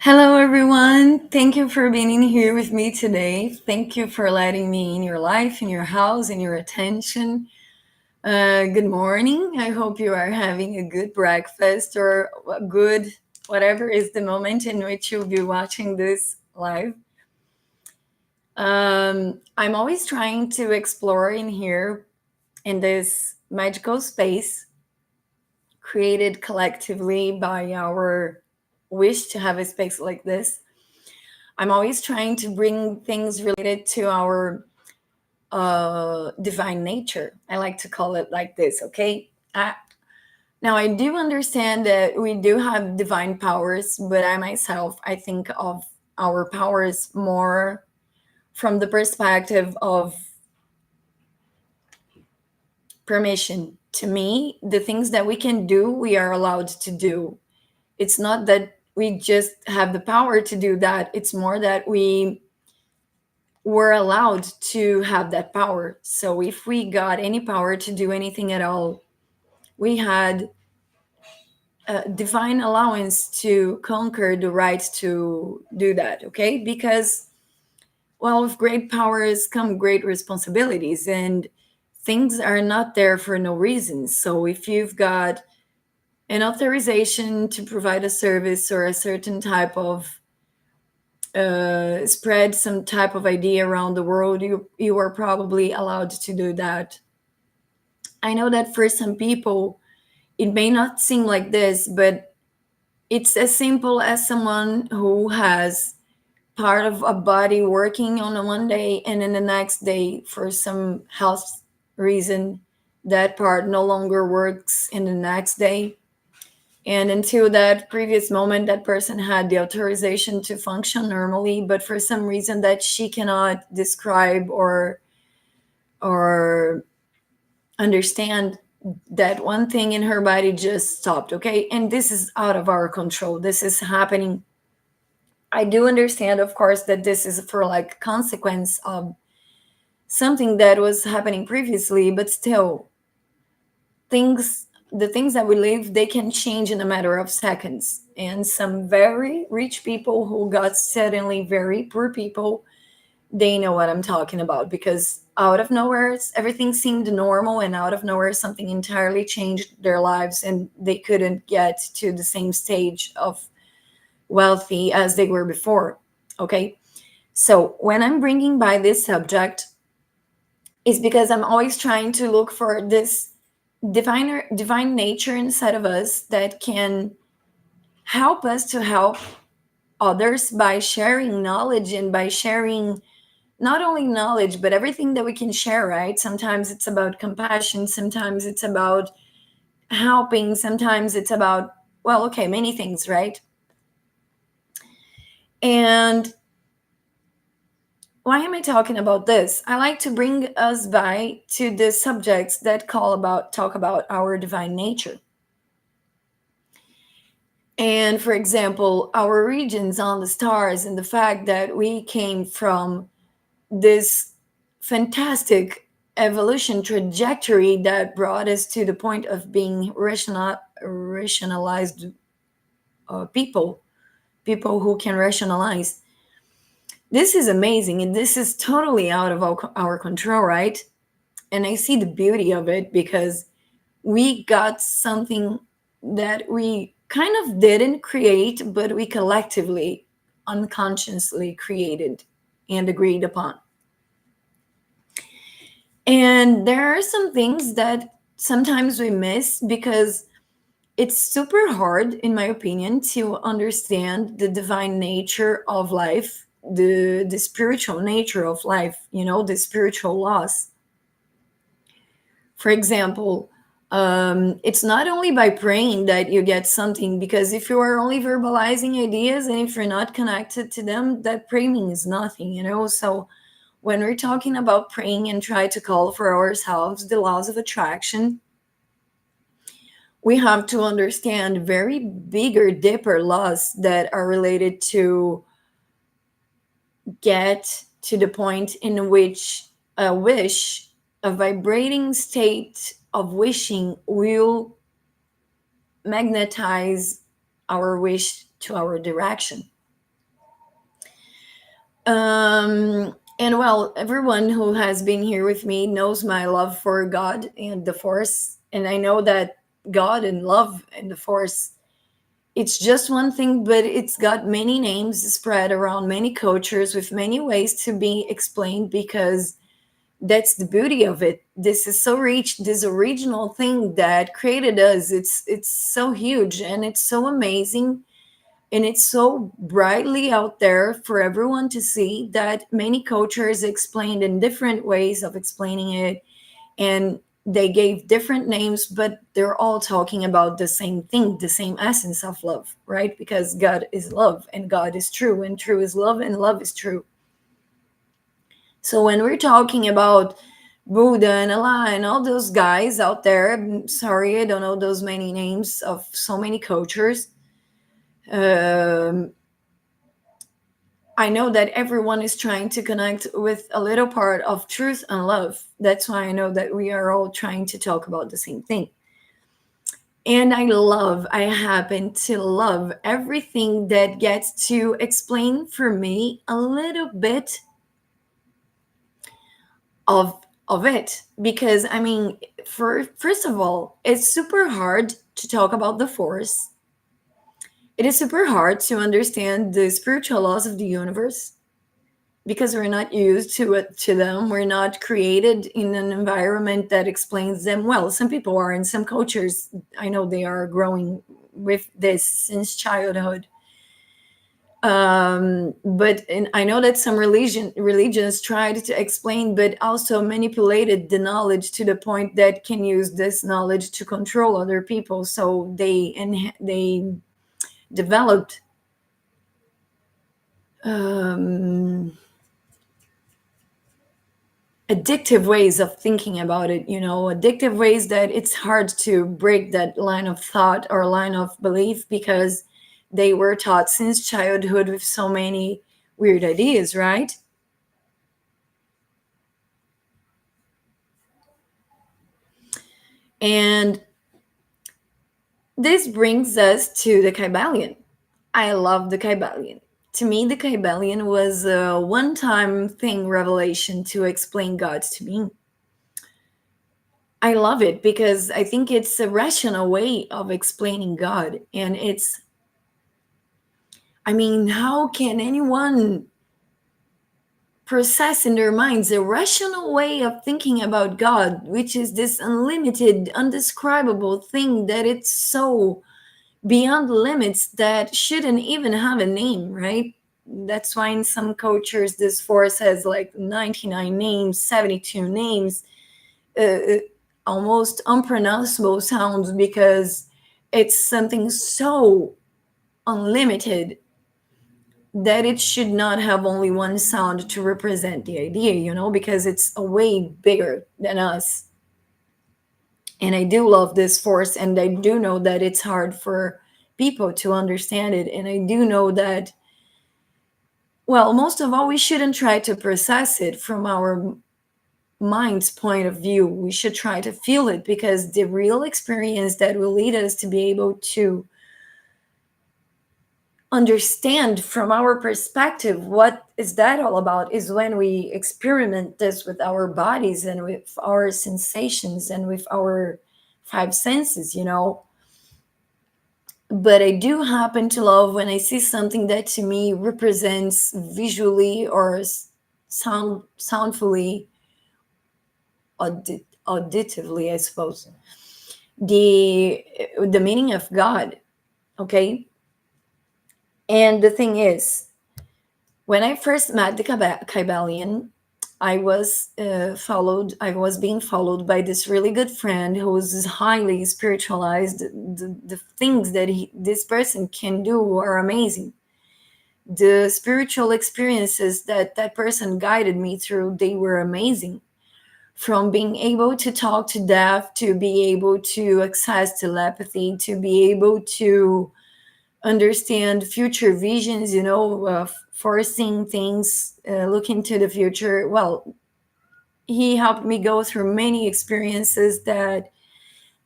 Hello, everyone. Thank you for being in here with me today. Thank you for letting me in your life, in your house, in your attention. Good morning. I hope you are having a good breakfast or a good, whatever is the moment in which you'll be watching this live. I'm always trying to explore in here in this magical space created collectively by our wish to have a space like this. I'm always trying to bring things related to our divine nature. I like to call it like this, okay? Now, I do understand that we do have divine powers, but I myself, I think of our powers more from the perspective of permission. To me, the things that we can do, we are allowed to do. It's not that we just have the power to do that, it's more that we were allowed to have that power. So if we got any power to do anything at all, we had a divine allowance to conquer the right to do that, okay? Because, well, with great powers come great responsibilities, and things are not there for no reason. So if you've got an authorization to provide a service or a certain type of spread some type of idea around the world, you are probably allowed to do that. I know that for some people it may not seem like this, but it's as simple as someone who has part of a body working on a one day, and then the next day for some health reason that part no longer works in the next day, and until that previous moment that person had the authorization to function normally, but for some reason that she cannot describe or understand, that one thing in her body just stopped, okay? And this is out of our control. This is happening. I do understand, of course, that this is for like consequence of something that was happening previously, but still, the things that we live, they can change in a matter of seconds. And some very rich people who got suddenly very poor people, they know what I'm talking about, because out of nowhere everything seemed normal, and out of nowhere something entirely changed their lives, and they couldn't get to the same stage of wealthy as they were before. Okay, so when I'm bringing by this subject, is because I'm always trying to look for this divine nature inside of us that can help us to help others by sharing knowledge, and by sharing not only knowledge but everything that we can share, right? Sometimes it's about compassion, sometimes it's about helping, sometimes it's about, well, okay, many things, right? And why am I talking about this? I like to bring us by to the subjects that talk about our divine nature. And for example, our regions on the stars, and the fact that we came from this fantastic evolution trajectory that brought us to the point of being rationalized people who can rationalize. This is amazing, and this is totally out of our control, right? And I see the beauty of it, because we got something that we kind of didn't create, but we collectively, unconsciously created and agreed upon. And there are some things that sometimes we miss, because it's super hard, in my opinion, to understand the divine nature of life, the spiritual nature of life, the spiritual laws. For example, it's not only by praying that you get something, because if you are only verbalizing ideas and if you're not connected to them, that praying is nothing. So when we're talking about praying and try to call for ourselves the laws of attraction, we have to understand very bigger, deeper laws that are related to get to the point in which a wish, a vibrating state of wishing, will magnetize our wish to our direction. And well, everyone who has been here with me knows my love for God and the Force. And I know that God and love and the Force, it's just one thing, but it's got many names spread around many cultures with many ways to be explained, because that's the beauty of it. This is so rich, this original thing that created us. It's so huge and it's so amazing, and it's so brightly out there for everyone to see, that many cultures explained in different ways of explaining it, and they gave different names, but they're all talking about the same thing, the same essence of love, right? Because God is love, and God is true, and true is love, and love is true. So when we're talking about Buddha and Allah and all those guys out there, I'm sorry, I don't know those many names of so many cultures. Um, I know that everyone is trying to connect with a little part of truth and love. That's why I know that we are all trying to talk about the same thing. And I happen to love everything that gets to explain for me a little bit of it, because I mean, first of all, it's super hard to talk about the Force. It is super hard to understand the spiritual laws of the universe, because we're not used to them. We're not created in an environment that explains them well. Some people are, in some cultures I know they are growing with this since childhood. But I know that some religions tried to explain, but also manipulated the knowledge to the point that can use this knowledge to control other people. So they developed um, addictive ways of thinking about it, addictive ways that it's hard to break that line of thought or line of belief, because they were taught since childhood with so many weird ideas, right? And this brings us to the Kybalion. I love the Kybalion. To me, the Kybalion was a one time thing revelation to explain God to me. I love it because I think it's a rational way of explaining God. And I mean, how can anyone process in their minds a rational way of thinking about God, which is this unlimited, undescribable thing that it's so beyond limits that shouldn't even have a name, right? That's why in some cultures this force has like 99 names, 72 names, uh, almost unpronounceable sounds, because it's something so unlimited that it should not have only one sound to represent the idea, because it's a way bigger than us. And I do love this force, and I do know that it's hard for people to understand it. And I do know that, well, most of all, we shouldn't try to process it from our mind's point of view. We should try to feel it, because the real experience that will lead us to be able to understand from our perspective what is that all about is when we experiment this with our bodies and with our sensations and with our five senses, but I do happen to love when I see something that to me represents visually or soundfully, auditively, I suppose, the the meaning of God. Okay, and the thing is, when I first met the Kybalion, I was being followed by this really good friend who was highly spiritualized. The things that this person can do are amazing. The spiritual experiences that that person guided me through, they were amazing. From being able to talk to death, to be able to access telepathy, to be able to understand future visions, foreseeing things, looking to the future. Well, he helped me go through many experiences that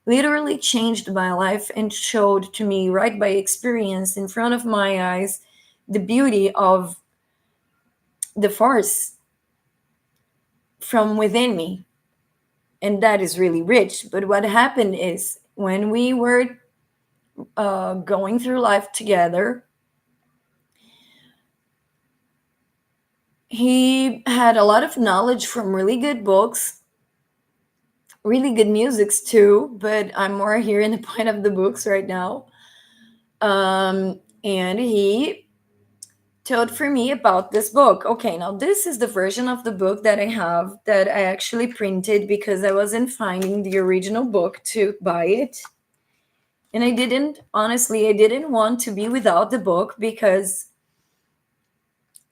literally changed my life and showed to me right by experience in front of my eyes the beauty of the force from within me, and that is really rich. But what happened is when we were going through life together, he had a lot of knowledge from really good books, really good musics too, but I'm more here in the point of the books right now. And he told for me about this book. Okay, now this is the version of the book that I have, that I actually printed because I wasn't finding the original book to buy it. And I didn't, honestly, I didn't want to be without the book because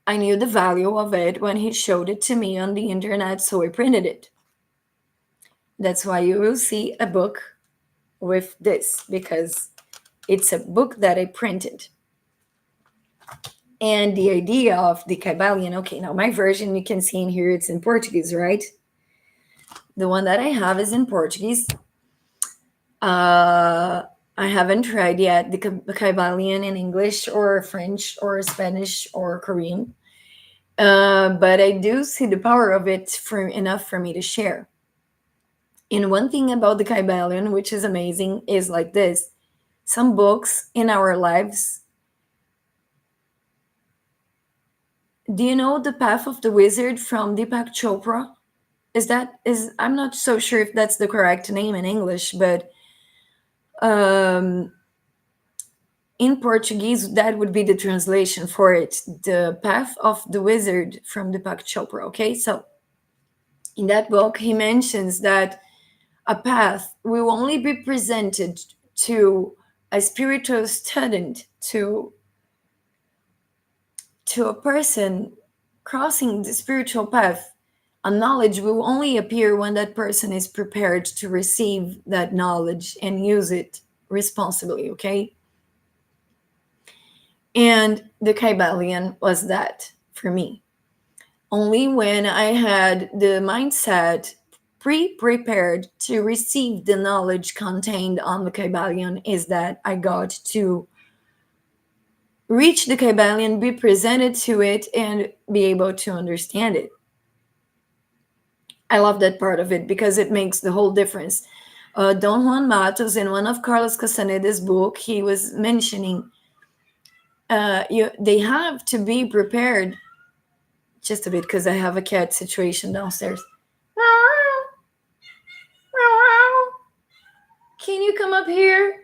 I knew the value of it when he showed it to me on the internet, so I printed it. That's why you will see a book with this, because it's a book that I printed. And the idea of the Kybalion, okay, now my version you can see in here, it's in Portuguese, right? The one that I have is in Portuguese. I haven't tried yet the Kybalion in English or French or Spanish or Korean. But I do see the power of it for enough for me to share. And one thing about the Kybalion, which is amazing, is like this. Some books in our lives. Do you know The Path of the Wizard from Deepak Chopra? I'm not so sure if that's the correct name in English, but um, in Portuguese, that would be the translation for it. The Path of the Wizard from Deepak Chopra. Okay, so in that book, he mentions that a path will only be presented to a spiritual student, to a person crossing the spiritual path. A knowledge will only appear when that person is prepared to receive that knowledge and use it responsibly, okay? And the Kybalion was that for me. Only when I had the mindset prepared to receive the knowledge contained on the Kybalion is that I got to reach the Kybalion, be presented to it, and be able to understand it. I love that part of it because it makes the whole difference. Don Juan Matos, in one of Carlos Castaneda's book, he was mentioning they have to be prepared. Just a bit, because I have a cat situation downstairs. Can you come up here?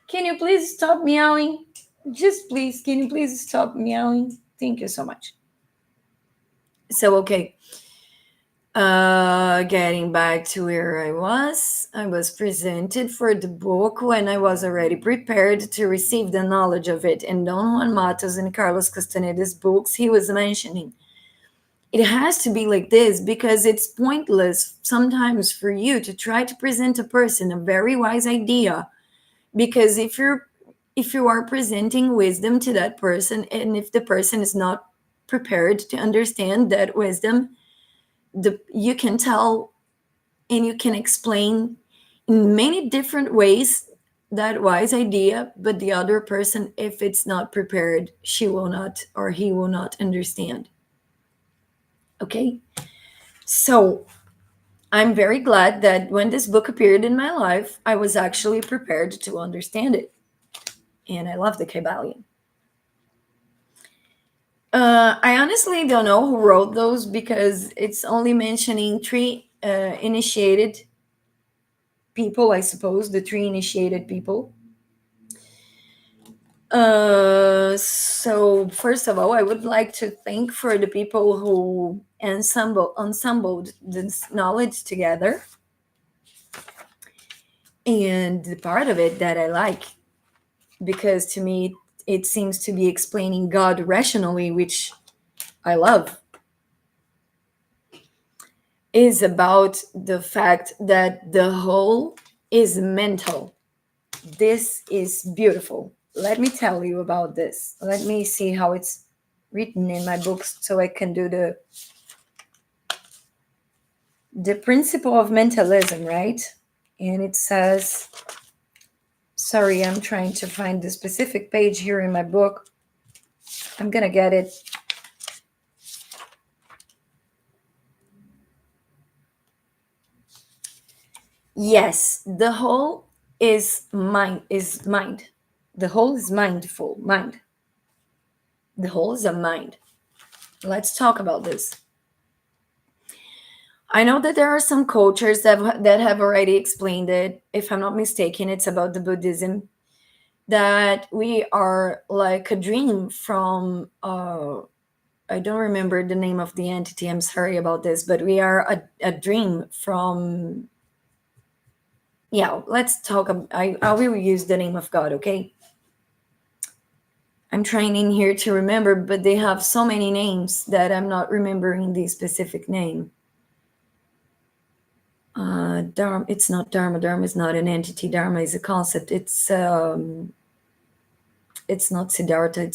Can you please stop meowing? Just please, can you please stop meowing? Thank you so much. So, okay. Getting back to where I was presented for the book when I was already prepared to receive the knowledge of it. And Don Juan Matos and Carlos Castaneda's books, he was mentioning it has to be like this because it's pointless sometimes for you to try to present a person a very wise idea, because if you are presenting wisdom to that person, and if the person is not prepared to understand that wisdom, you can tell and you can explain in many different ways that wise idea, but the other person, if it's not prepared, she will not or he will not understand. Okay, so I'm very glad that when this book appeared in my life, I was actually prepared to understand it. And I love the Kybalion. I honestly don't know who wrote those because it's only mentioning three initiated people, I suppose, the three initiated people. So first of all, I would like to thank for the people who ensembled this knowledge together. And the part of it that I like, because to me it seems to be explaining God rationally, which I love, is about the fact that the whole is mental. This is beautiful. Let me tell you about this. Let me see how it's written in my books so I can do the principle of mentalism, right? And it says, sorry, I'm trying to find the specific page here in my book. I'm gonna get it. Yes, the whole is mind. The whole is mindful, mind. The whole is a mind. Let's talk about this. I know that there are some cultures that have already explained it. If I'm not mistaken, it's about the Buddhism, that we are like a dream from I don't remember the name of the entity. I'm sorry about this, but we are a dream from, yeah, let's talk I will use the name of God, okay? I'm trying in here to remember, but they have so many names that I'm not remembering the specific name. Dharma, it's not Dharma. Dharma is not an entity. Dharma is a concept. It's not Siddhartha.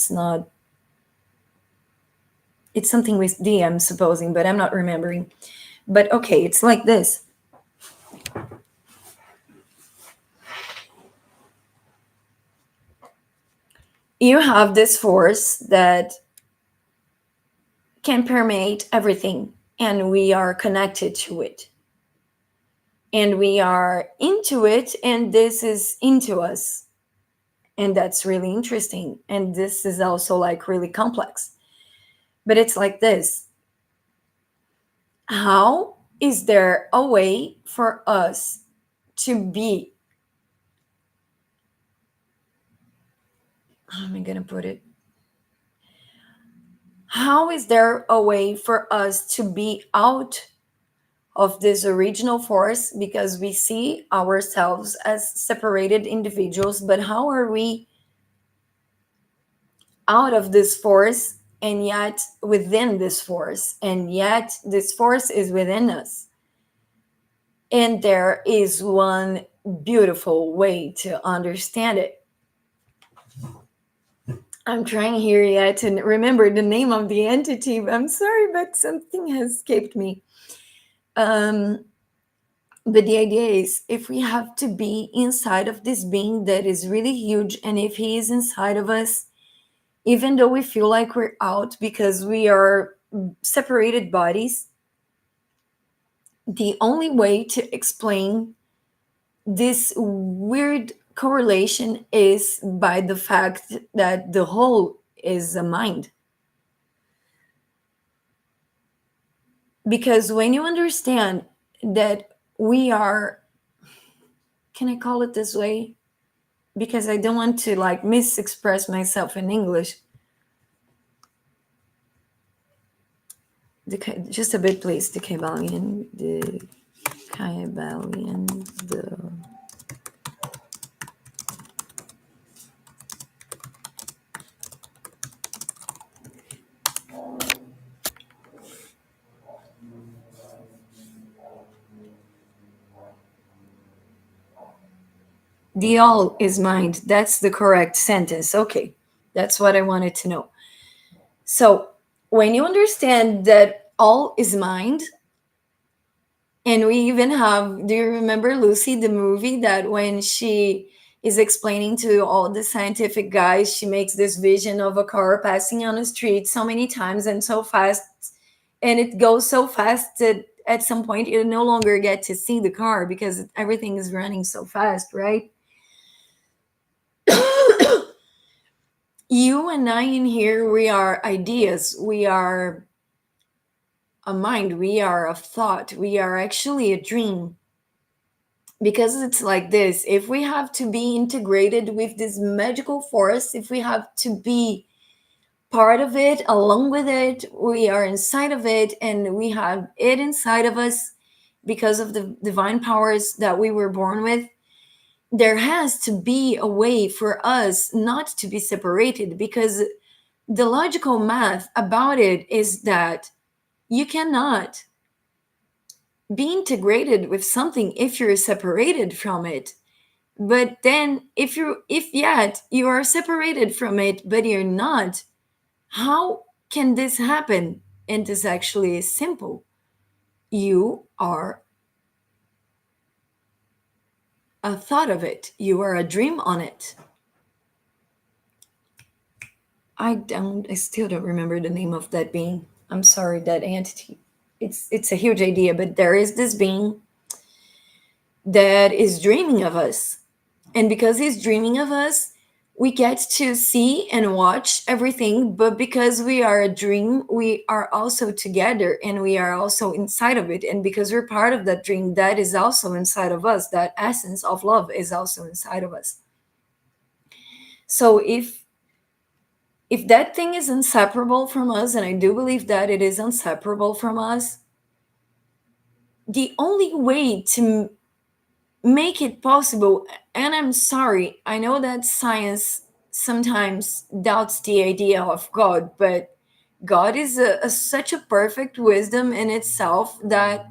It's something with D, I'm supposing, but I'm not remembering. But okay, it's like this. You have this force that can permeate everything, and we are connected to it. And we are into it, and this is into us. And that's really interesting. And this is also like really complex. But it's like this. How is there a way for us to be, how am I going to put it? How is there a way for us to be out of this original force, because we see ourselves as separated individuals, but how are we out of this force and yet within this force, and yet this force is within us? And there is one beautiful way to understand it. I'm trying here yet to remember the name of the entity. I'm sorry, but something has escaped me. Um, but the idea is, if we have to be inside of this being that is really huge, and if he is inside of us, even though we feel like we're out because we are separated bodies, the only way to explain this weird correlation is by the fact that the whole is a mind. Because when you understand that we are, can I call it this way? Because I don't want to like misexpress myself in English. Just a bit, please. The Kybalion, the the all is mind. That's the correct sentence. Okay, that's what I wanted to know. So when you understand that all is mind, and we even have, do you remember Lucy, the movie, that when she is explaining to all the scientific guys, she makes this vision of a car passing on the street so many times and so fast, and it goes so fast that at some point you no longer get to see the car because everything is running so fast, right? You and I in here, we are ideas, we are a mind, we are a thought, we are actually a dream. Because it's like this, if we have to be integrated with this magical force, if we have to be part of it, along with it, we are inside of it, and we have it inside of us because of the divine powers that we were born with, there has to be a way for us not to be separated, because the logical math about it is that you cannot be integrated with something if you're separated from it. But then if yet you are separated from it but you're not, how can this happen? And this actually is simple. You are a thought of it, you are a dream on it. I still don't remember the name of that being. I'm sorry, that entity. It's a huge idea, but there is this being that is dreaming of us. And because he's dreaming of us, we get to see and watch everything. But because we are a dream, we are also together and we are also inside of it. And because we're part of that dream, that is also inside of us. That essence of love is also inside of us. So if that thing is inseparable from us, and I do believe that it is inseparable from us, the only way to make it possible, and I'm sorry, I know that science sometimes doubts the idea of God, but God is such a perfect wisdom in itself that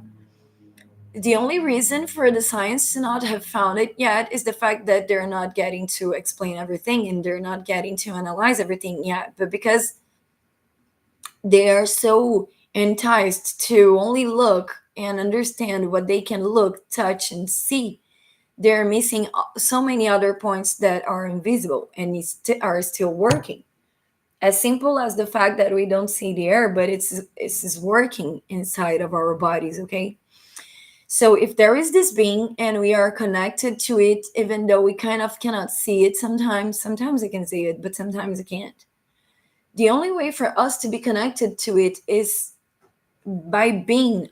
the only reason for the science to not have found it yet is the fact that they're not getting to explain everything and they're not getting to analyze everything yet. But because they are so enticed to only look and understand what they can look, touch, and see, they're missing so many other points that are invisible and are still working. As simple as the fact that we don't see the air, but it's working inside of our bodies. Okay, so if there is this being and we are connected to it, even though we kind of cannot see it sometimes we can see it, but sometimes we can't. The only way for us to be connected to it is by being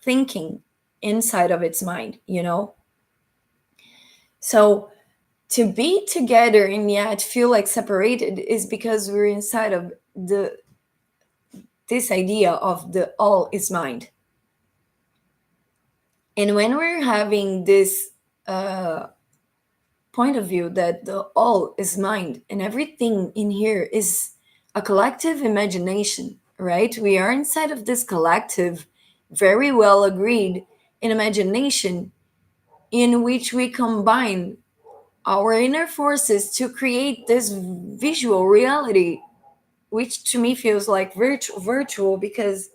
thinking inside of its mind, you know? So to be together and yet feel like separated is because we're inside of this idea of the all is mind. And when we're having this uh, point of view that the all is mind and everything in here is a collective imagination, right? We are inside of this collective, very well agreed in imagination, in which we combine our inner forces to create this visual reality, which to me feels like virtual, because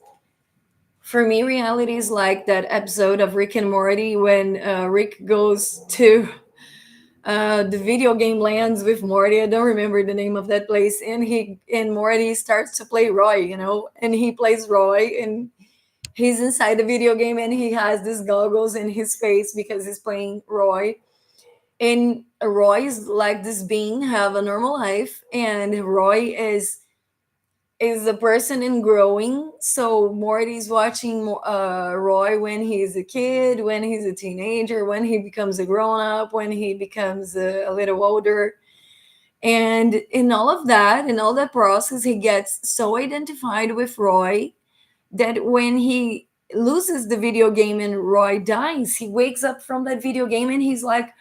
for me reality is like that episode of Rick and Morty when Rick goes to the video game lands with Morty. I don't remember the name of that place, and Morty starts to play Roy, and he plays Roy, and he's inside the video game, and he has these goggles in his face because he's playing Roy. And Roy is like this being have a normal life, and Roy is a person in growing. So Morty's watching Roy when he's a kid, when he's a teenager, when he becomes a grown up, when he becomes a little older. And in all of that, in all that process, he gets so identified with Roy that when he loses the video game and Roy dies, he wakes up from that video game and he's like,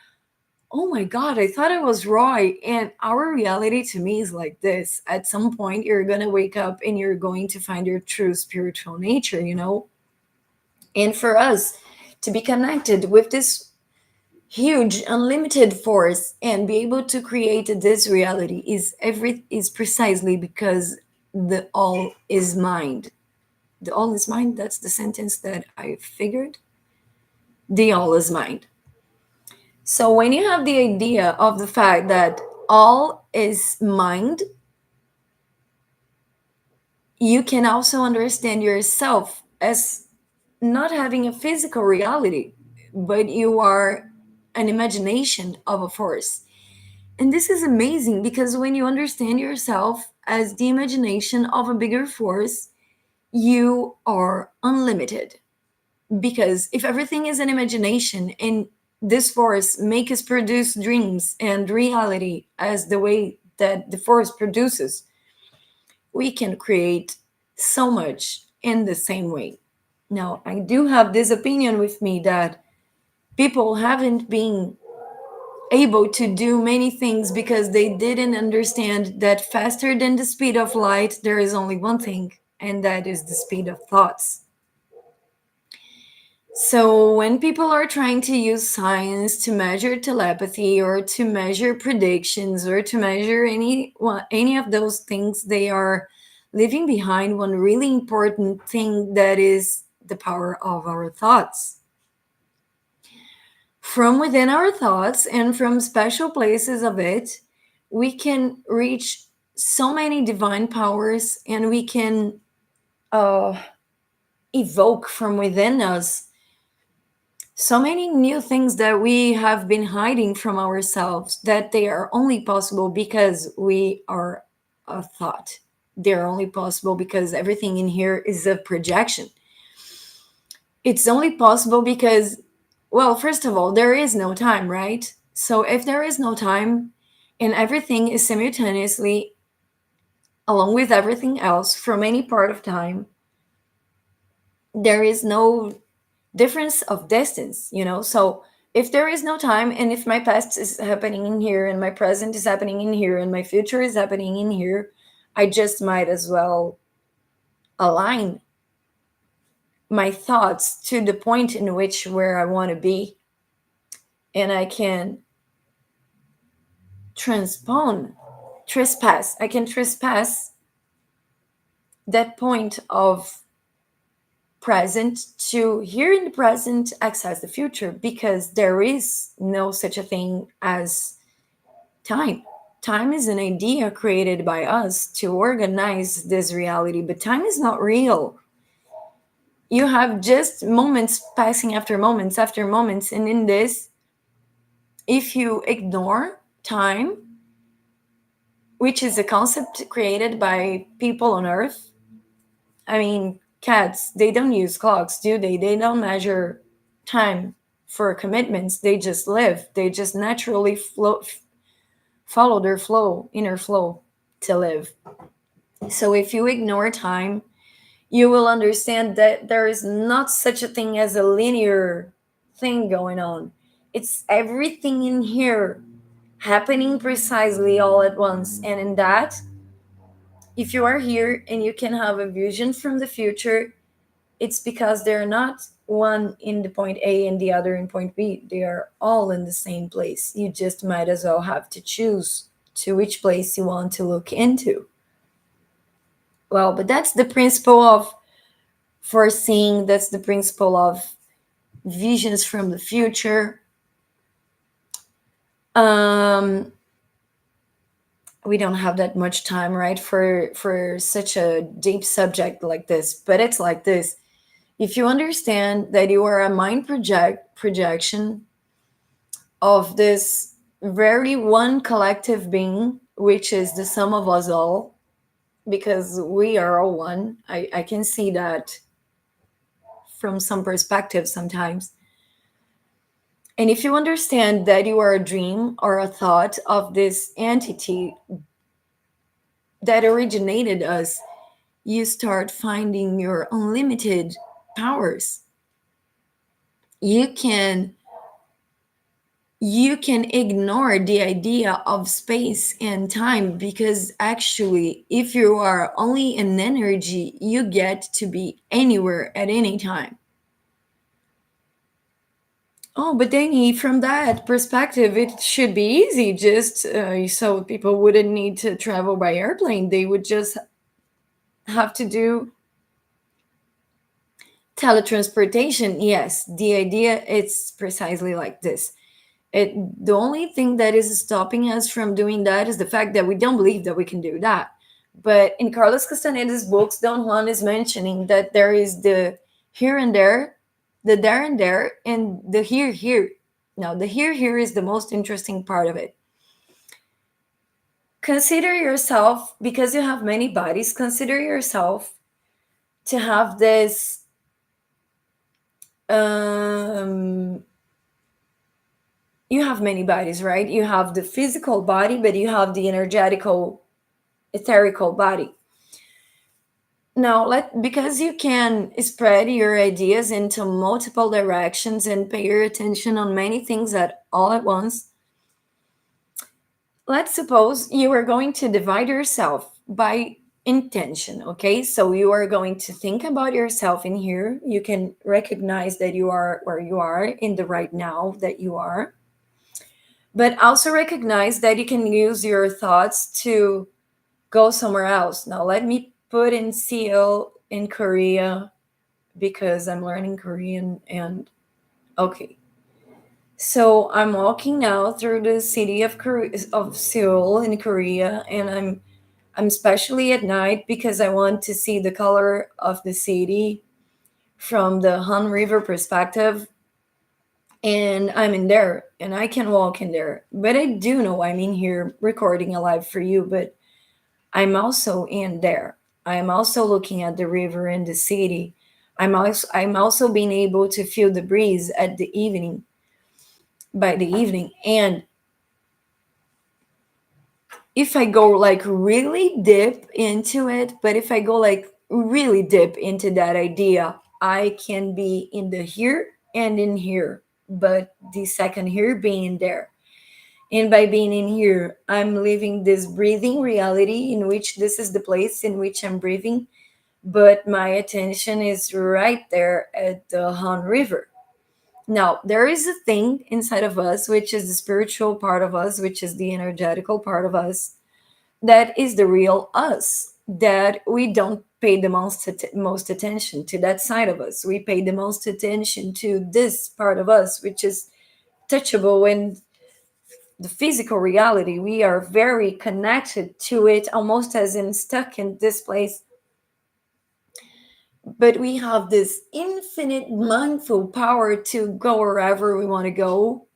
oh my God, I thought I was Roy. And our reality to me is like this. At some point, you're going to wake up and you're going to find your true spiritual nature, you know? And for us to be connected with this huge, unlimited force and be able to create this reality is precisely because the all is mind. The all is mind. That's the sentence that I figured. The all is mind. So when you have the idea of the fact that all is mind, you can also understand yourself as not having a physical reality, but you are an imagination of a force. And this is amazing because when you understand yourself as the imagination of a bigger force, you are unlimited. Because if everything is an imagination and this force make us produce dreams and reality as the way that the force produces, we can create so much in the same way. Now, I do have this opinion with me that people haven't been able to do many things because they didn't understand that faster than the speed of light, there is only one thing, and that is the speed of thoughts. So, when people are trying to use science to measure telepathy or to measure predictions or to measure any of those things, they are leaving behind one really important thing, that is the power of our thoughts. From within our thoughts and from special places of it, we can reach so many divine powers, and we can uh, evoke from within us So many new things that we have been hiding from ourselves, that they are only possible because we are a thought. They're only possible because everything in here is a projection. It's only possible because, well, first of all, there is no time, right? So if there is no time and everything is simultaneously along with everything else from any part of time, there is no difference of distance, you know? So if there is no time, and if my past is happening in here, and my present is happening in here, and my future is happening in here, I just might as well align my thoughts to the point in which where I want to be, and I can transpone, trespass. I can trespass that point of present to here in the present access the future, because there is no such a thing as time. Time is an idea created by us to organize this reality, but time is not real. You have just moments passing after moments, and in this, if you ignore time, which is a concept created by people on earth, I mean, cats, they don't use clocks, do they? They don't measure time for commitments. They just live. They just naturally follow their flow, inner flow to live. So if you ignore time, you will understand that there is not such a thing as a linear thing going on. It's everything in here happening precisely all at once. And in that, if you are here and you can have a vision from the future, it's because they're not one in the point A and the other in point B. They are all in the same place. You just might as well have to choose to which place you want to look into. Well, but that's the principle of foreseeing, that's the principle of visions from the future. Um, we don't have that much time, right, for such a deep subject like this, but it's like this. If you understand that you are a mind projection of this very one collective being, which is the sum of us all, because we are all one. I can see that from some perspectives sometimes. And if you understand that you are a dream or a thought of this entity that originated us, you start finding your unlimited powers. You can ignore the idea of space and time, because actually if you are only an energy, you get to be anywhere at any time. Oh, but Danny, from that perspective, it should be easy, just so people wouldn't need to travel by airplane. They would just have to do teletransportation. Yes, the idea it's precisely like this. The only thing that is stopping us from doing that is the fact that we don't believe that we can do that. But in Carlos Castaneda's books, Don Juan is mentioning that there is the here and there, the there and there, and the here here. Now, the here here is the most interesting part of it. Consider yourself, because you have many bodies, consider yourself to have this um you have many bodies, right? You have the physical body, but you have the energetical, etherical body. Now, because you can spread your ideas into multiple directions and pay your attention on many things at all at once, let's suppose you are going to divide yourself by intention, okay? So you are going to think about yourself in here. You can recognize that you are where you are in the right now that you are, but also recognize that you can use your thoughts to go somewhere else. Now, let me put in Seoul in Korea because I'm learning Korean. And okay, so I'm walking now through the city of of Seoul in Korea, and I'm especially at night because I want to see the color of the city from the Han River perspective. and I'm in there and I can walk in there. But I do know I'm in here recording a live for you, but I'm also in there. I'm also looking at the river and the city. I'm also being able to feel the breeze at the evening by the evening. And if I go like really deep into it, but if I go like really deep into that idea, I can be in the here and in here, but the second here being there. And by being in here, I'm living this breathing reality in which this is the place in which I'm breathing, but my attention is right there at the Han River. Now, there is a thing inside of us, which is the spiritual part of us, which is the energetical part of us, that is the real us, that we don't pay the most attention to that side of us. We pay the most attention to this part of us, which is touchable and the physical reality. We are very connected to it, almost as in stuck in this place. But we have this infinite mindful power to go wherever we want to go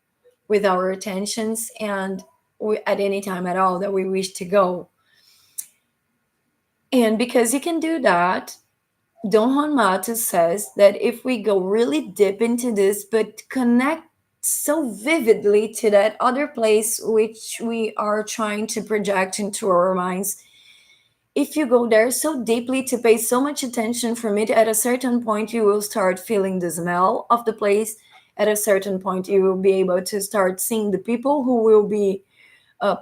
with our attentions, and at any time at all that we wish to go. And because you can do that, Don Juan Matos says that if we go really deep into this, but connect so vividly to that other place which we are trying to project into our minds, if you go there so deeply to pay so much attention from it, at a certain point you will start feeling the smell of the place. At a certain point, you will be able to start seeing the people who will be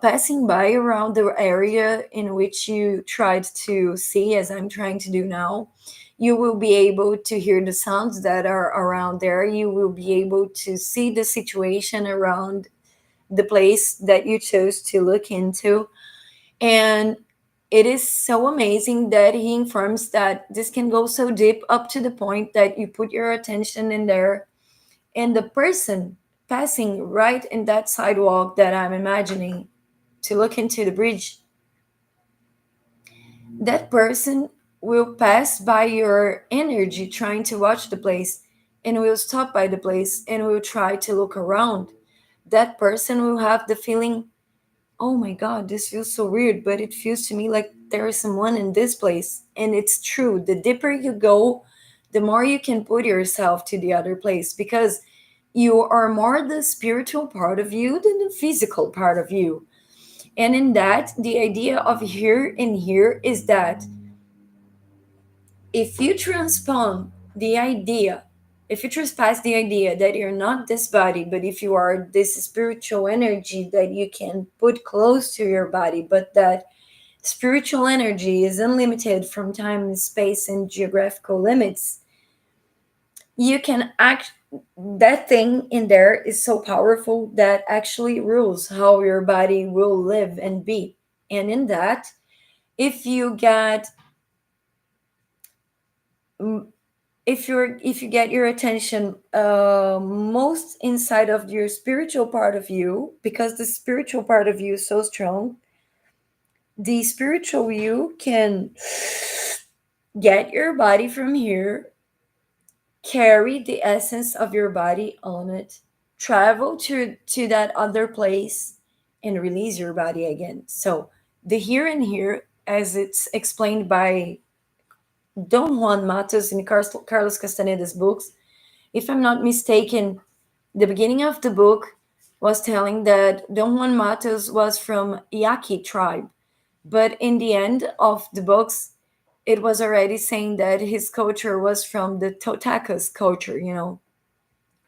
passing by around the area in which you tried to see, as I'm trying to do now. You will be able to hear the sounds that are around there. You will be able to see the situation around the place that you chose to look into. And it is so amazing that he informs that this can go so deep up to the point that you put your attention in there, and the person passing right in that sidewalk that I'm imagining to look into the bridge, that person will pass by your energy trying to watch the place, and will stop by the place and will try to look around. That person will have the feeling, oh my god, this feels so weird, but it feels to me like there is someone in this place. And it's true, the deeper you go, the more you can put yourself to the other place, because you are more the spiritual part of you than the physical part of you. And in that, the idea of here and here is that if you transform the idea, if you trespass the idea that you're not this body, but if you are this spiritual energy that you can put close to your body, but that spiritual energy is unlimited from time, space, and geographical limits, you can act. That thing in there is so powerful that actually rules how your body will live and be. And in that, if you get if you get your attention most inside of your spiritual part of you, because the spiritual part of you is so strong, the spiritual you can get your body from here, carry the essence of your body on it, travel to that other place, and release your body again. So the here and here, as it's explained by Don Juan Matos in Carlos Castaneda's books, if I'm not mistaken, the beginning of the book was telling that Don Juan Matos was from Yaqui tribe, but in the end of the books, it was already saying that his culture was from the Toltecas culture,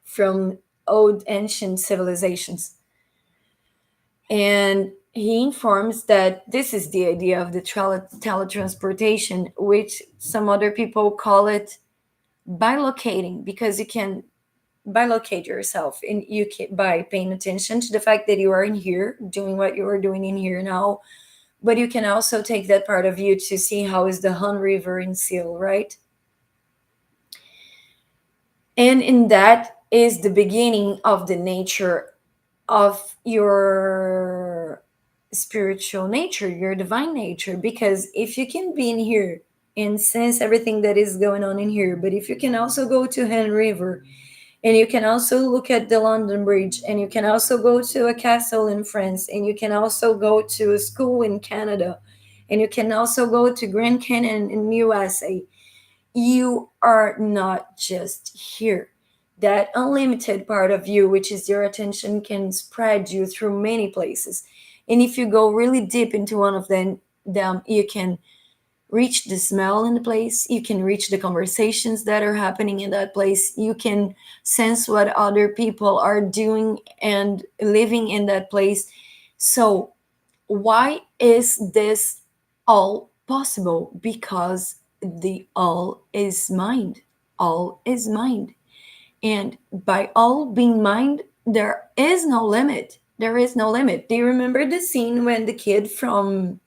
from old ancient civilizations. And he informs that this is the idea of the teletransportation, which some other people call it bilocating, because you can bilocate yourself and you can, by paying attention to the fact that you are in here doing what you are doing in here now, but you can also take that part of you to see how is the Han River in Seal, right? And in that is the beginning of the nature of your spiritual nature, your divine nature. Because if you can be in here and sense everything that is going on in here, but if you can also go to Han River And you can also look at the London Bridge, and you can also go to a castle in France, and you can also go to a school in Canada, and you can also go to Grand Canyon in USA. You are not just here. That unlimited part of you, which is your attention, can spread you through many places. And if you go really deep into one of them, you can reach the smell in the place, you can reach the conversations that are happening in that place, you can sense what other people are doing and living in that place. So why is this all possible? Because the all is mind. All is mind. And by all being mind, there is no limit. There is no limit. Do you remember the scene when the kid from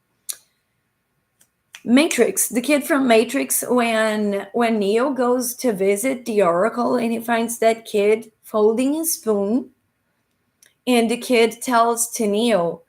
Matrix, the kid from Matrix, when Neo goes to visit the Oracle and he finds that kid folding a spoon, and the kid tells to Neo,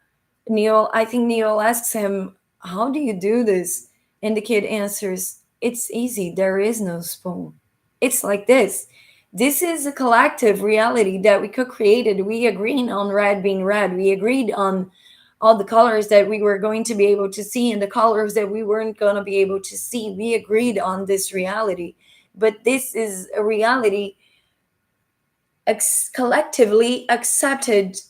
I think Neo asks him, "How do you do this?" And the kid answers, "It's easy. There is no spoon. It's like this. This is a collective reality that we co-created. We agreed on red being red. We agreed on all the colors that we were going to be able to see and the colors that we weren't going to be able to see. We agreed on this reality. But this is a reality collectively accepted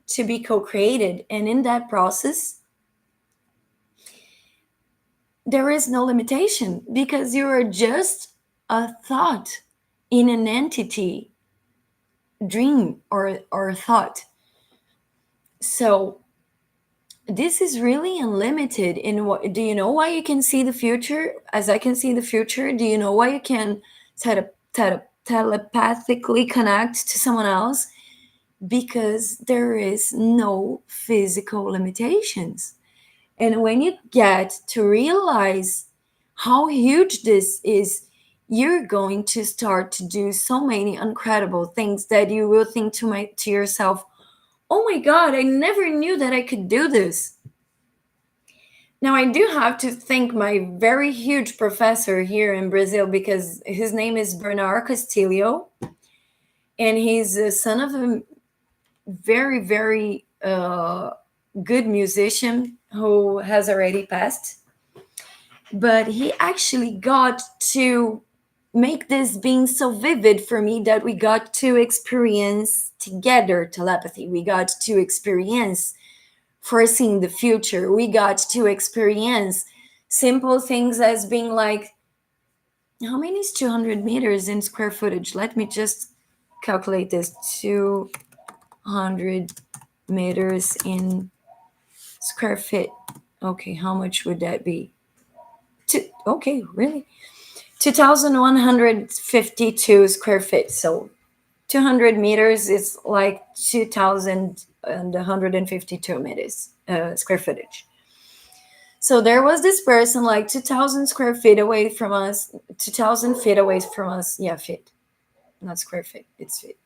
to be co-created, and in that process there is no limitation because you are just a thought in an entity dream or thought. So this is really unlimited. In what do you know why you can see the future as I can see the future? Do you know why you can telepathically connect to someone else? Because there is no physical limitations. And when you get to realize how huge this is, you're going to start to do so many incredible things that you will think to yourself, "Oh my god, I never knew that I could do this." Now, I do have to thank my very huge professor here in Brazil because his name is Bernard Castillo, and he's the son of a very, very good musician who has already passed. But he actually got to make this being so vivid for me that we got to experience together telepathy. We got to experience foreseeing the future. We got to experience simple things as being like, how many is 200 meters in square footage? Let me just calculate this. 200 meters in square feet. Okay, how much would that be? Okay, really? 2,152 square feet. So 200 meters is like 2,152 meters, square footage. So there was this person like 2,000 square feet away from us, 2,000 feet away from us. Yeah, feet, not square feet, it's feet.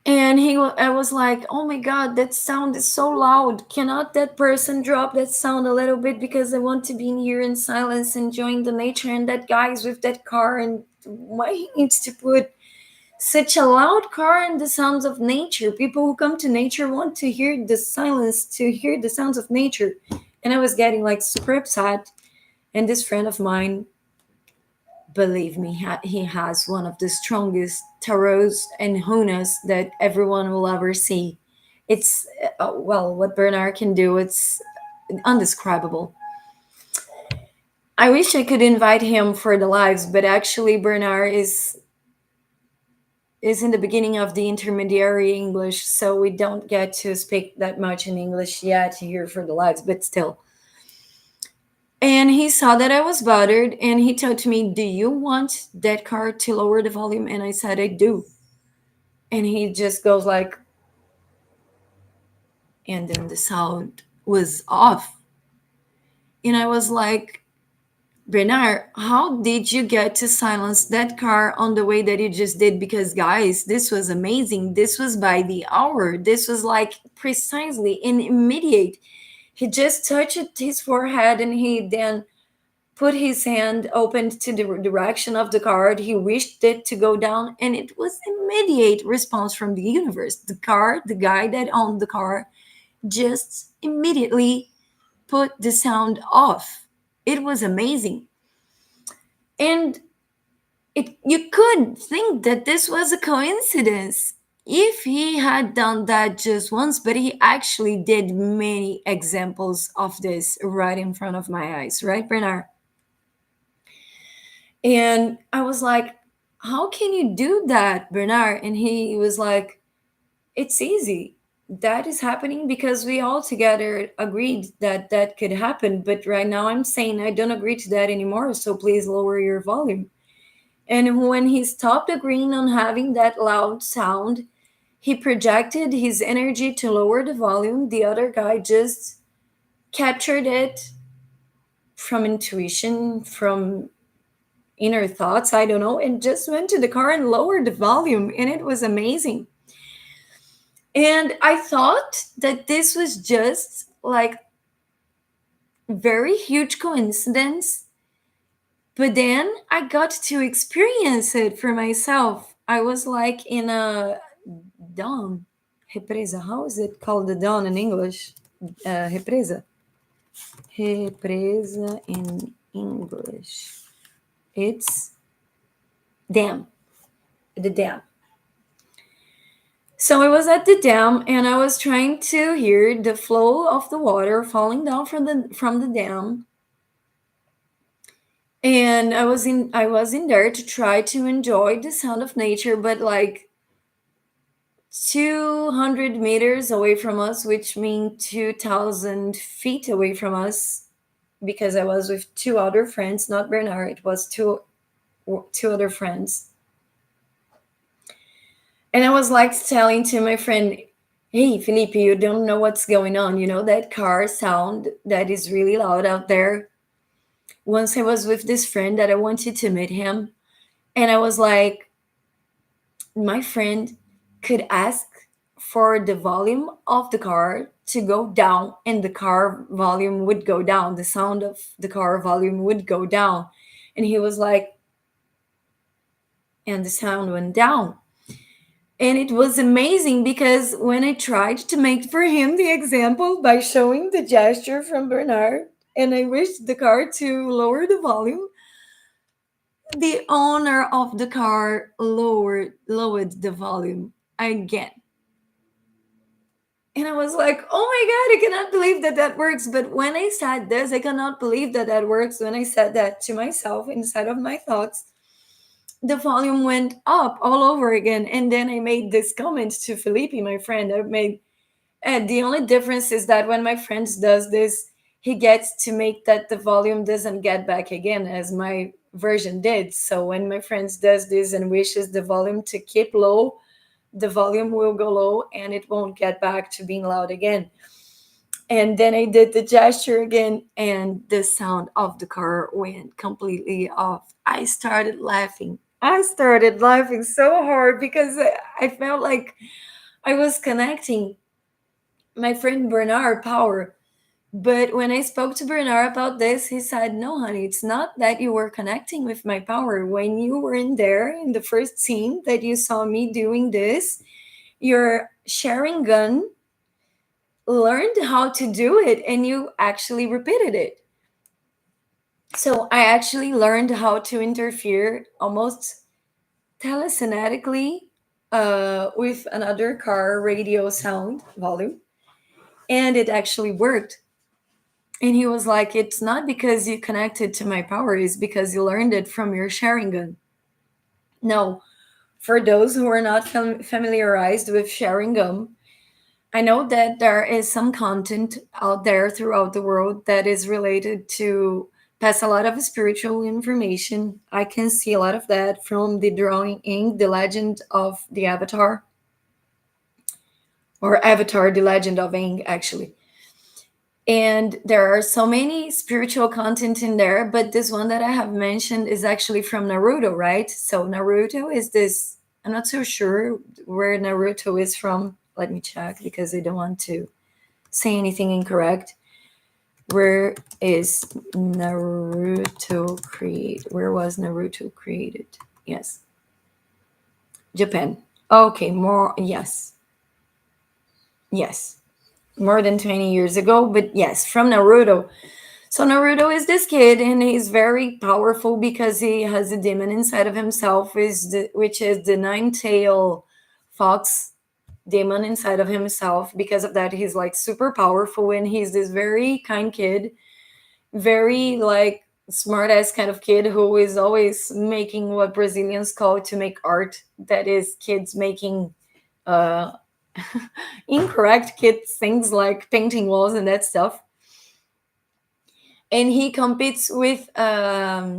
And I was like, "Oh my god, that sound is so loud. Cannot that person drop that sound a little bit because I want to be in here in silence, enjoying the nature, and that guy's with that car, and why he needs to put such a loud car and the sounds of nature? People who come to nature want to hear the silence, to hear the sounds of nature." And I was getting like super upset. And this friend of mine, believe me, he has one of the strongest tarots and hunas that everyone will ever see. It's well, what Bernard can do, it's undescribable. I wish I could invite him for the lives, but actually Bernard is in the beginning of the intermediary English, so we don't get to speak that much in English yet here for the lives, but still. And he saw that I was bothered and he told to me, "Do you want that car to lower the volume?" And I said, "I do." And he just goes like, and then the sound was off. And I was like, "Bernard, how did you get to silence that car on the way that you just did? Because, guys, this was amazing. This was by the hour. This was like precisely and immediate." He just touched his forehead and he then put his hand opened to the direction of the card. He wished it to go down, and it was immediate response from the universe. The car, the guy that owned the car, just immediately put the sound off. It was amazing. And you could think that this was a coincidence if he had done that just once, but he actually did many examples of this right in front of my eyes, right, Bernard? And I was like, how can you do that, Bernard? And he was like, it's easy. That is happening because we all together agreed that that could happen. But right now I'm saying I don't agree to that anymore. So please lower your volume. And when he stopped agreeing on having that loud sound, he projected his energy to lower the volume. The other guy just captured it from intuition, from inner thoughts, I don't know, and just went to the car and lowered the volume. And it was amazing. And I thought that this was just like very huge coincidence. But then I got to experience it for myself. I was like in a dawn, represa. How is it called the dawn in English? Represa. Represa in English. It's dam. The dam. So I was at the dam and I was trying to hear the flow of the water falling down from the dam. And I was in there to try to enjoy the sound of nature, but like 200 meters away from us, which means 2,000 feet away from us, because I was with two other friends, not Bernard. It was two other friends. And I was like telling to my friend, hey, Felipe, you don't know what's going on. You know that car sound that is really loud out there? Once I was with this friend that I wanted to meet him, and I was like, my friend could ask for the volume of the car to go down, and the car volume would go down. The sound of the car volume would go down. And he was like, and the sound went down. And it was amazing because when I tried to make for him the example by showing the gesture from Bernard, and I wished the car to lower the volume, the owner of the car lowered the volume again. And I was like, oh my God, I cannot believe that that works. But when I said this, I cannot believe that that works. When I said that to myself inside of my thoughts, the volume went up all over again. And then I made this comment to Felipe, my friend. I made, and the only difference is that when my friend does this, he gets to make that the volume doesn't get back again, as my version did. So when my friend does this and wishes the volume to keep low, the volume will go low and it won't get back to being loud again. And then I did the gesture again, and the sound of the car went completely off. I started laughing. I started laughing so hard because I felt like I was connecting my friend Bernard power. But when I spoke to Bernard about this, he said, no, honey, it's not that you were connecting with my power. When you were in there in the first scene that you saw me doing this, your sharing gun learned how to do it and you actually repeated it. So I actually learned how to interfere almost telekinetically with another car radio sound volume, and it actually worked. And he was like, it's not because you connected to my power, it's because you learned it from your sharing gun. No, for those who are not familiarized with sharing gun, I know that there is some content out there throughout the world that is related to pass a lot of spiritual information. I can see a lot of that from the drawing in The Legend of the Avatar, or Avatar, The Legend of Aang, actually. And there are so many spiritual content in there, but this one that I have mentioned is actually from Naruto, right? So Naruto is this, I'm not so sure where Naruto is from. Let me check because I don't want to say anything incorrect. Where is Naruto created? Where was Naruto created? Yes, Japan. Okay, more, yes. Yes, more than 20 years ago, but yes, from Naruto. So Naruto is this kid, and he's very powerful because he has a demon inside of himself, which is the nine-tail fox demon inside of himself. Because of that, he's like super powerful, and he's this very kind kid, very like smart ass kind of kid who is always making what Brazilians call to make art. That is, kids making uh incorrect kid things like painting walls and that stuff. And he competes with Sasuke.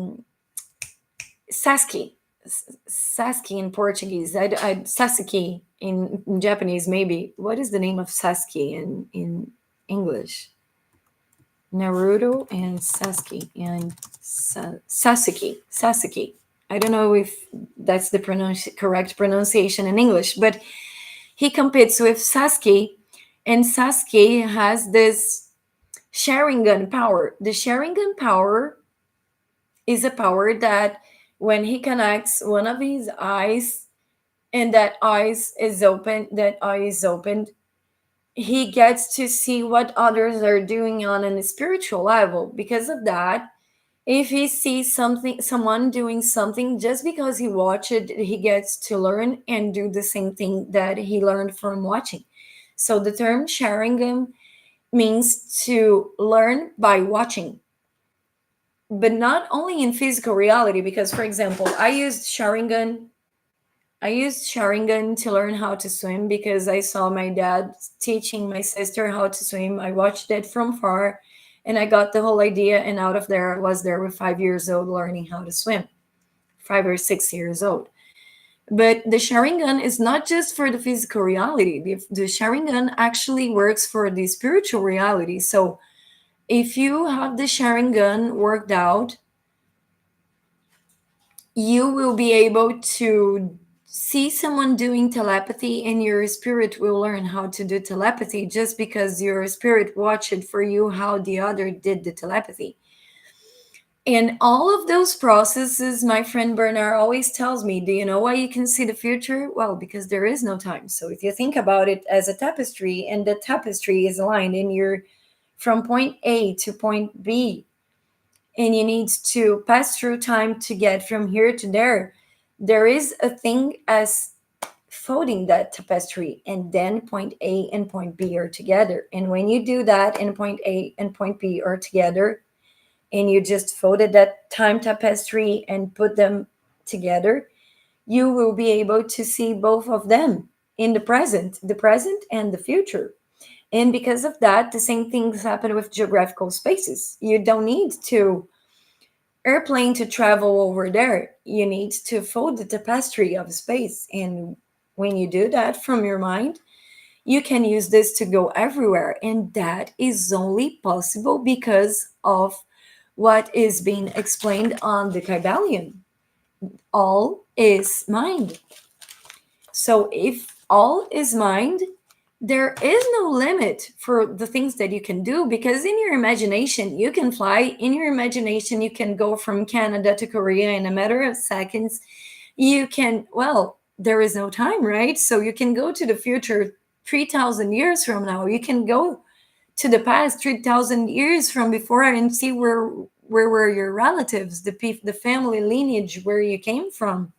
Sasuke in Portuguese. Sasuke in Japanese, maybe. What is the name of Sasuke in English? Naruto and Sasuke and Sasuke. Sasuke. I don't know if that's the correct pronunciation in English, but he competes with Sasuke, and Sasuke has this Sharingan power. The Sharingan power is a power that when he connects one of his eyes and that eye is opened, he gets to see what others are doing on a spiritual level. Because of that, if he sees someone doing something, just because he watched it, he gets to learn and do the same thing that he learned from watching. So the term Sharingan means to learn by watching, but not only in physical reality. Because, for example, I used Sharingan to learn how to swim because I saw my dad teaching my sister how to swim. I watched it from far, and I got the whole idea. And out of there, I was there with 5 years old learning how to swim, 5 or 6 years old. But the Sharingan is not just for the physical reality. The Sharingan actually works for the spiritual reality. So if you have the Sharingan worked out, you will be able to see someone doing telepathy, and your spirit will learn how to do telepathy just because your spirit watched for you how the other did the telepathy. And all of those processes, my friend Bernard always tells me, do you know why you can see the future? Well, because there is no time. So if you think about it as a tapestry, and the tapestry is aligned, and you're from point A to point B, and you need to pass through time to get from here to there, there is a thing as folding that tapestry, and then point A and point B are together. And when you do that, and point A and point B are together, and you just folded that time tapestry and put them together, you will be able to see both of them in the present and the future. And because of that, the same things happen with geographical spaces. You don't need to airplane to travel over there. You need to fold the tapestry of space. And when you do that from your mind, you can use this to go everywhere. And that is only possible because of what is being explained on the Kybalion. All is mind. So if all is mind, there is no limit for the things that you can do, because in your imagination you can fly. In your imagination you can go from Canada to Korea in a matter of seconds. You can, well, there is no time, right? So you can go to the future 3,000 years from now. You can go to the past 3,000 years from before and see where were your relatives, the family lineage where you came from.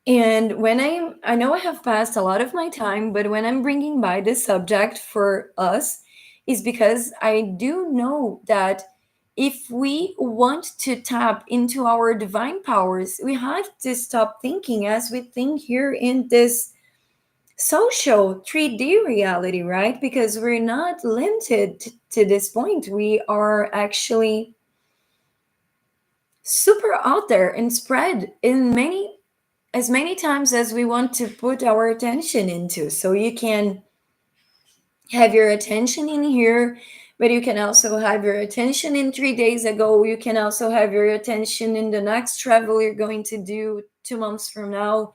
And when I know I have passed a lot of my time, but when I'm bringing by this subject for us, is because I do know that if we want to tap into our divine powers, we have to stop thinking as we think here in this social 3D reality, right? Because we're not limited to this point. We are actually super out there and spread in as many times as we want to put our attention into. So you can have your attention in here, but you can also have your attention in 3 days ago. You can also have your attention in the next travel you're going to do 2 months from now.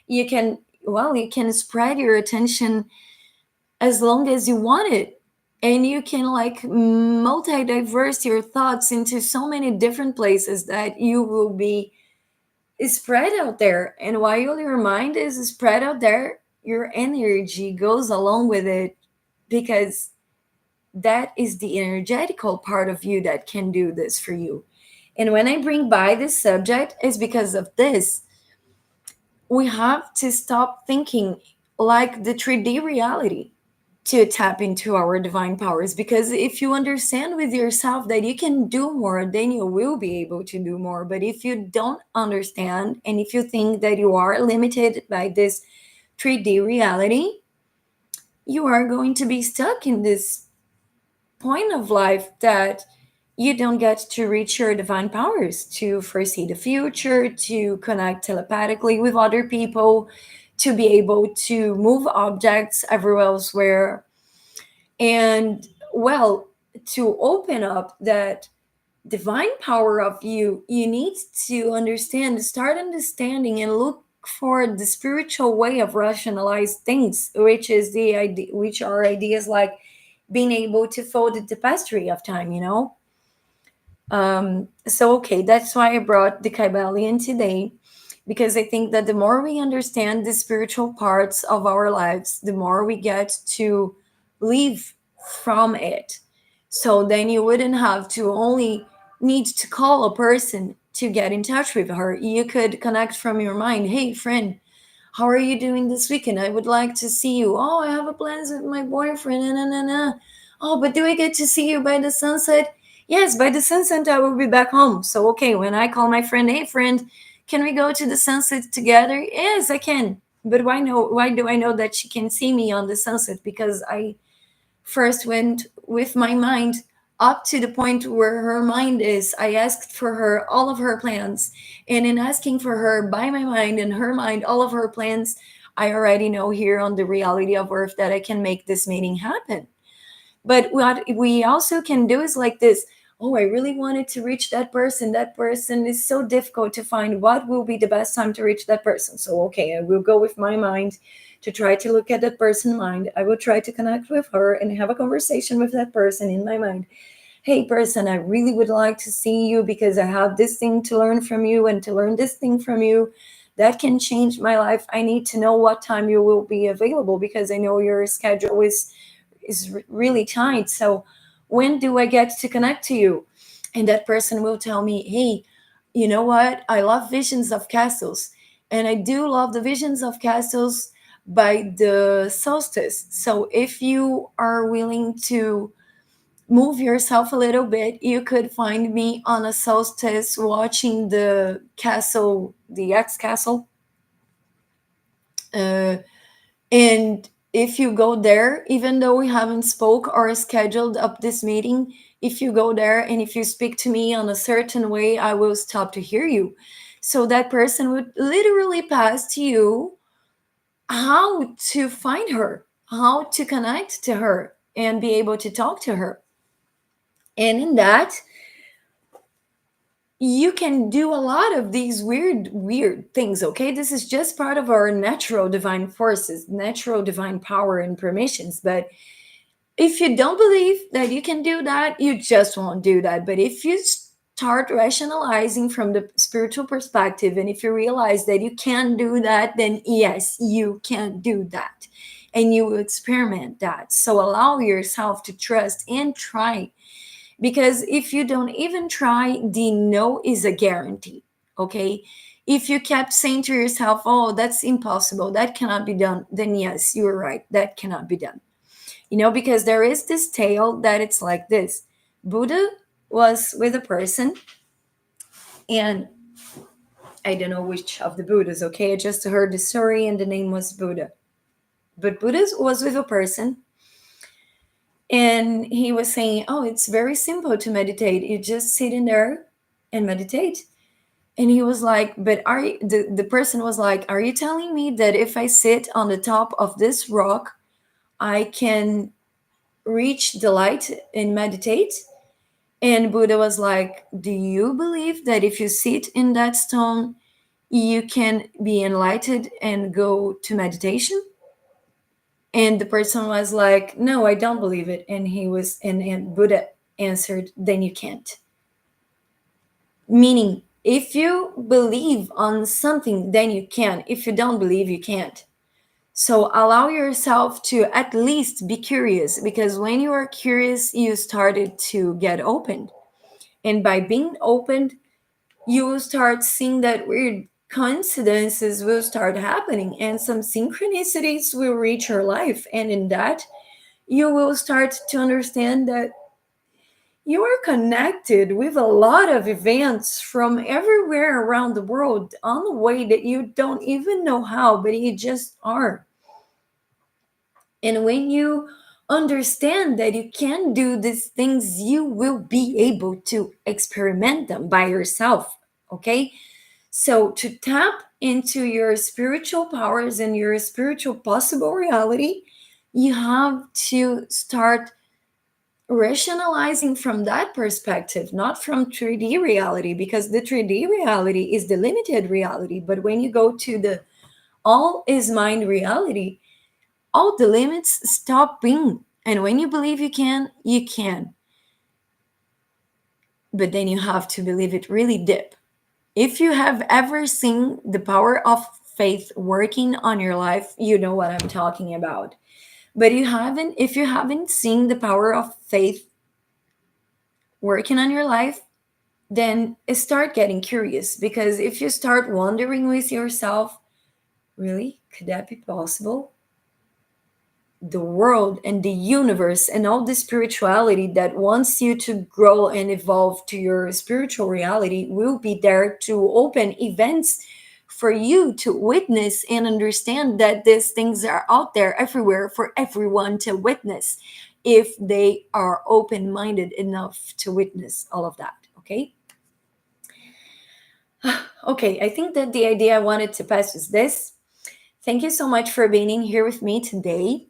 You can, well, you can spread your attention as long as you want it. and you can like multi-diverse your thoughts into so many different places that you will be spread out there. And while your mind is spread out there, your energy goes along with it, because that is the energetical part of you that can do this for you. And when I bring by this subject, is because of this. We have to stop thinking like the 3D reality to tap into our divine powers, because if you understand with yourself that you can do more, then you will be able to do more. But if you don't understand, and if you think that you are limited by this 3D reality, you are going to be stuck in this point of life that you don't get to reach your divine powers, to foresee the future, to connect telepathically with other people, to be able to move objects everywhere elsewhere. And well, to open up that divine power of you, you need to understand, start understanding, and look for the spiritual way of rationalize things, which is the idea, which are ideas like being able to fold the tapestry of time, so okay, that's why I brought the Kybalion today, because I think that the more we understand the spiritual parts of our lives, the more we get to live from it. So then you wouldn't have to only need to call a person to get in touch with her. You could connect from your mind. Hey, friend, how are you doing this weekend? I would like to see you. Oh, I have a plans with my boyfriend. Nah, nah, nah, nah. Oh, but do I get to see you by the sunset? Yes, by the sunset I will be back home. So okay, when I call my friend, hey friend, can we go to the sunset together? Yes, I can. But why do I know that she can see me on the sunset? Because I first went with my mind up to the point where her mind is. I asked for her all of her plans. And in asking for her by my mind and her mind, all of her plans, I already know here on the reality of Earth that I can make this meeting happen. But what we also can do is like this. Oh, I really wanted to reach that person. That person is so difficult to find. What will be the best time to reach that person? So, okay, I will go with my mind to try to look at that person's mind. I will try to connect with her and have a conversation with that person in my mind. Hey, person, I really would like to see you because I have this thing to learn from you and to learn this thing from you. That can change my life. I need to know what time you will be available because I know your schedule is really tight. So when do I get to connect to you? And that person will tell me, hey, you know what? I love visions of castles. And I do love the visions of castles by the solstice. So if you are willing to move yourself a little bit, you could find me on a solstice watching the castle, the X castle. Uh, and if you go there, even though we haven't spoke or scheduled up this meeting, if you go there and if you speak to me on a certain way, I will stop to hear you. So that person would literally pass to you how to find her, how to connect to her, and be able to talk to her. And in that, you can do a lot of these weird things. Okay, this is just part of our natural divine forces, natural divine power and permissions. But if you don't believe that you can do that, you just won't do that. But if you start rationalizing from the spiritual perspective, and if you realize that you can do that, then yes, you can do that, and you will experiment that. So allow yourself to trust and try, because if you don't even try, the no is a guarantee. Okay, if you kept saying to yourself, oh, that's impossible, that cannot be done, then yes, you're right, that cannot be done. Because there is this tale that it's like this. Buddha was with a person, and I don't know which of the Buddhas. Okay, I just heard the story and the name was Buddha. But Buddha was with a person, and he was saying, oh, it's very simple to meditate, you just sit in there and meditate. And he was like, but the person was like, are you telling me that if I sit on the top of this rock, I can reach the light and meditate? And Buddha was like, do you believe that if you sit in that stone, you can be enlightened and go to meditation? And the person was like, no, I don't believe it. And he was, and Buddha answered, then you can't. Meaning, if you believe on something, then you can. If you don't believe, you can't. So allow yourself to at least be curious, because when you are curious, you started to get opened. And by being opened, you will start seeing that weird coincidences will start happening and some synchronicities will reach your life. And in that, you will start to understand that you are connected with a lot of events from everywhere around the world on a way that you don't even know how, but you just are. And when you understand that you can do these things, you will be able to experiment them by yourself. Okay? So, to tap into your spiritual powers and your spiritual possible reality, you have to start rationalizing from that perspective, not from 3D reality, because the 3D reality is the limited reality. But when you go to the all is mind reality, all the limits stop being. And when you believe you can, you can. But then you have to believe it really deep. If you have ever seen the power of faith working on your life, you know what I'm talking about. But you haven't, if you haven't seen the power of faith working on your life, then start getting curious. Because if you start wondering with yourself, really, could that be possible? The world and the universe and all the spirituality that wants you to grow and evolve to your spiritual reality will be there to open events for you to witness and understand that these things are out there everywhere for everyone to witness if they are open minded enough to witness all of that. Okay. Okay, I think that the idea I wanted to pass is this. Thank you so much for being in here with me today.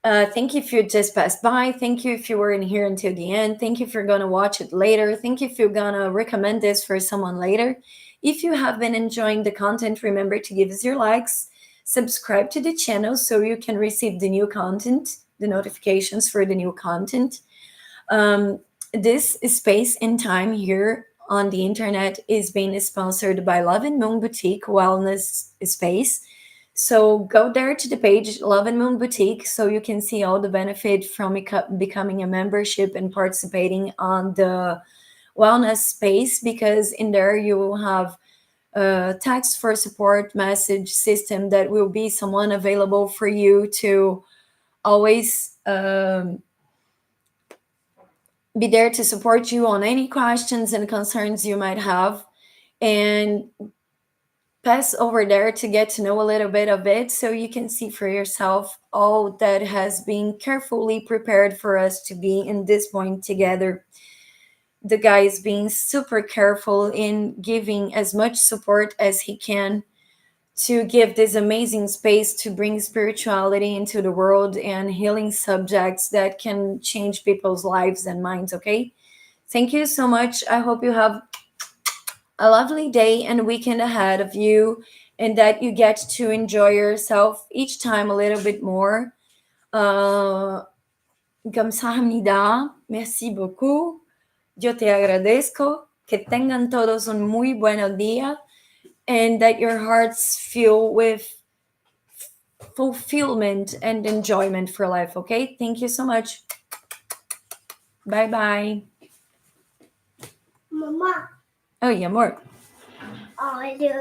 Thank you if you just passed by. Thank you if you were in here until the end. Thank you if you're going to watch it later. Thank you if you're going to recommend this for someone later. If you have been enjoying the content, remember to give us your likes, subscribe to the channel so you can receive the new content, the notifications for the new content. This space and time here on the internet is being sponsored by Love and Moon Boutique Wellness Space. So go there to the page Love and Moon Boutique so you can see all the benefit from becoming a membership and participating on the wellness space, because in there you will have a text for support message system that will be someone available for you to always be there to support you on any questions and concerns you might have, and pass over there to get to know a little bit of it so you can see for yourself all that has been carefully prepared for us to be in this point together. The guy is being super careful in giving as much support as he can to give this amazing space to bring spirituality into the world and healing subjects that can change people's lives and minds. Okay, thank you so much. I hope you have a lovely day and weekend ahead of you, and that you get to enjoy yourself each time a little bit more. Uh, 감사합니다. Merci beaucoup. Yo te agradezco. Que tengan todos un muy buen día, and that your hearts fill with fulfillment and enjoyment for life. Okay, thank you so much. Bye bye. Mama. Oh, amor. Oh, I do.